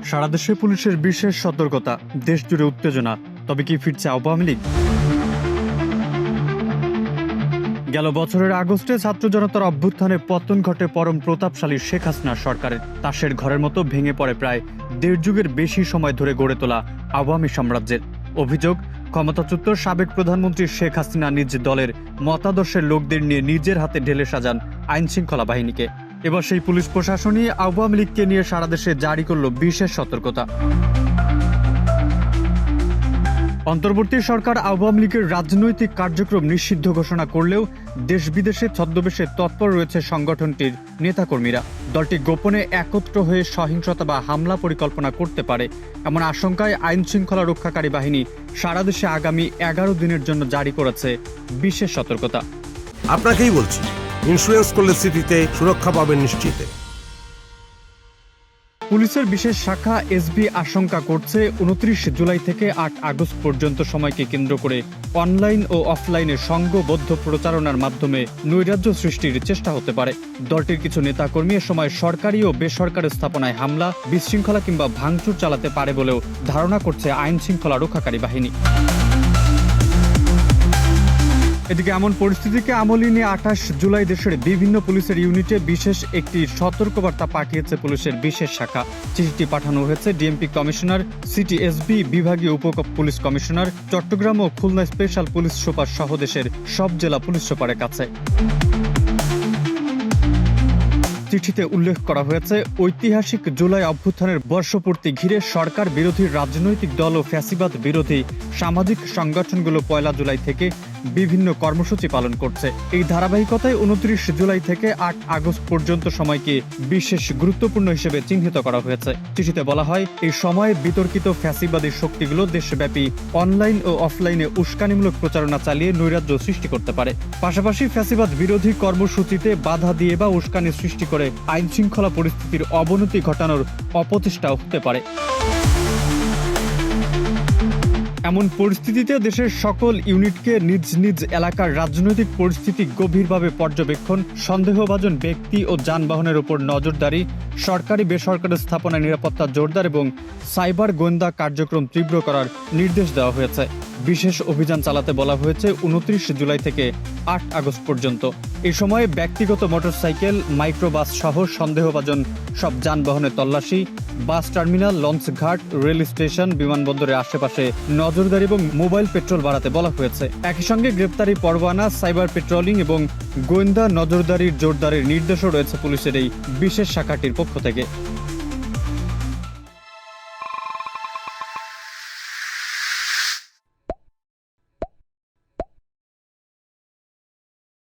সারা দেশে পুলিশের বিশেষ সতর্কতা, দেশ জুড়ে উত্তেজনা। তবে কি ফিরছে আওয়ামী লীগ? গেল বছরের আগস্টে ছাত্র জনতার অভ্যুত্থানে পতন ঘটে পরম প্রতাপশালী শেখ হাসিনার সরকারের। তাসের ঘরের মতো ভেঙে পড়ে প্রায় দেড় যুগের বেশি সময় ধরে গড়ে তোলা আওয়ামী সাম্রাজ্যের। অভিযোগ, ক্ষমতাচ্যুত সাবেক প্রধানমন্ত্রী শেখ হাসিনা নিজ দলের মতাদর্শের লোকদের নিয়ে নিজের হাতে ঢেলে সাজান আইনশৃঙ্খলা বাহিনীকে। এবার সেই পুলিশ প্রশাসনই আওয়ামী লীগকে নিয়ে সারা দেশে জারি করল বিশেষ সতর্কতা। অন্তর্বর্তী সরকার আওয়ামী লীগের রাজনৈতিক কার্যক্রম নিষিদ্ধ ঘোষণা করলেও দেশ বিদেশে ছদ্মবেশে তৎপর রয়েছে সংগঠনটির নেতাকর্মীরা। দলটি গোপনে একত্র হয়ে সহিংসতা বা হামলা পরিকল্পনা করতে পারে, এমন আশঙ্কায় আইন শৃঙ্খলা রক্ষাকারী বাহিনী সারা দেশে আগামী 11 দিনের জন্য জারি করেছে বিশেষ সতর্কতা। আপনাকেই বলছি, ইন্স্যুরেন্স করলে সিটিতে সুরক্ষা পাবেন নিশ্চিত। পুলিশের বিশেষ শাখা এসবি আশঙ্কা করছে 29 জুলাই থেকে 8 আগস্ট পর্যন্ত সময়কে কেন্দ্র করে অনলাইন ও অফলাইনে সংঘবদ্ধ প্রচারণার মাধ্যমে নৈরাজ্য সৃষ্টির চেষ্টা হতে পারে। দলটির কিছু নেতাকর্মী এ সময় সরকারি ও বেসরকারি স্থাপনায় হামলা, বিশৃঙ্খলা কিংবা ভাঙচুর চালাতে পারে বলেও ধারণা করছে আইন শৃঙ্খলা রক্ষাকারী বাহিনী। এদিকে এমন পরিস্থিতিকে আমলে নিয়ে 28 জুলাই দেশের বিভিন্ন পুলিশের ইউনিটে বিশেষ একটি সতর্কবার্তা পাঠিয়েছে পুলিশের বিশেষ শাখা। চিঠিটি পাঠানো হয়েছে ডিএমপি কমিশনার, সিটি এসবি বিভাগীয় উপ পুলিশ কমিশনার, চট্টগ্রাম ও খুলনা স্পেশাল পুলিশ সুপার সহ দেশের সব জেলা পুলিশ সুপারের কাছে। চিঠিতে উল্লেখ করা হয়েছে, ঐতিহাসিক জুলাই অভ্যুত্থানের বর্ষপূর্তি ঘিরে সরকার বিরোধী রাজনৈতিক দল ও ফ্যাসিবাদ বিরোধী সামাজিক সংগঠনগুলো 1 জুলাই থেকে বিভিন্ন কর্মসূচি পালন করছে। এই ধারাবাহিকতায় 29 জুলাই থেকে 8 আগস্ট পর্যন্ত সময়কে বিশেষ গুরুত্বপূর্ণ হিসেবে চিহ্নিত করা হয়েছে। চিঠিতে বলা হয়, এই সময়ে বিতর্কিত ফ্যাসিবাদী শক্তিগুলো দেশব্যাপী অনলাইন ও অফলাইনে উস্কানিমূলক প্রচারণা চালিয়ে নৈরাজ্য সৃষ্টি করতে পারে। পাশাপাশি ফ্যাসিবাদ বিরোধী কর্মসূচিতে বাধা দিয়ে বা উস্কানি সৃষ্টি করে আইন শৃঙ্খলা পরিস্থিতির অবনতি ঘটানোর অপচেষ্টাও হতে পারে। এমন পরিস্থিতিতে দেশের সকল ইউনিটকে নিজ নিজ এলাকার রাজনৈতিক পরিস্থিতি গভীরভাবে পর্যবেক্ষণ, সন্দেহভাজন ব্যক্তি ও যানবাহনের উপর নজরদারি, সরকারি বেসরকারি স্থাপনায় নিরাপত্তা জোরদার এবং সাইবার গোয়েন্দা কার্যক্রম তীব্র করার নির্দেশ দেওয়া হয়েছে। বিশেষ অভিযান চালাতে বলা হয়েছে 29 জুলাই থেকে 8 আগস্ট পর্যন্ত। এই সময়ে ব্যক্তিগত মোটরসাইকেল, মাইক্রোবাস সহ সন্দেহভাজন সব যানবাহনে তল্লাশি, বাস টার্মিনাল, লঞ্চঘাট, রেল স্টেশন, বিমানবন্দরের আশেপাশে নজরদারি এবং মোবাইল পেট্রোল বাড়াতে বলা হয়েছে। একই সঙ্গে গ্রেপ্তারি পরোয়ানা, সাইবার পেট্রোলিং এবং গোয়েন্দা নজরদারির জোরদারের নির্দেশও রয়েছে পুলিশের এই বিশেষ শাখাটির পক্ষ থেকে।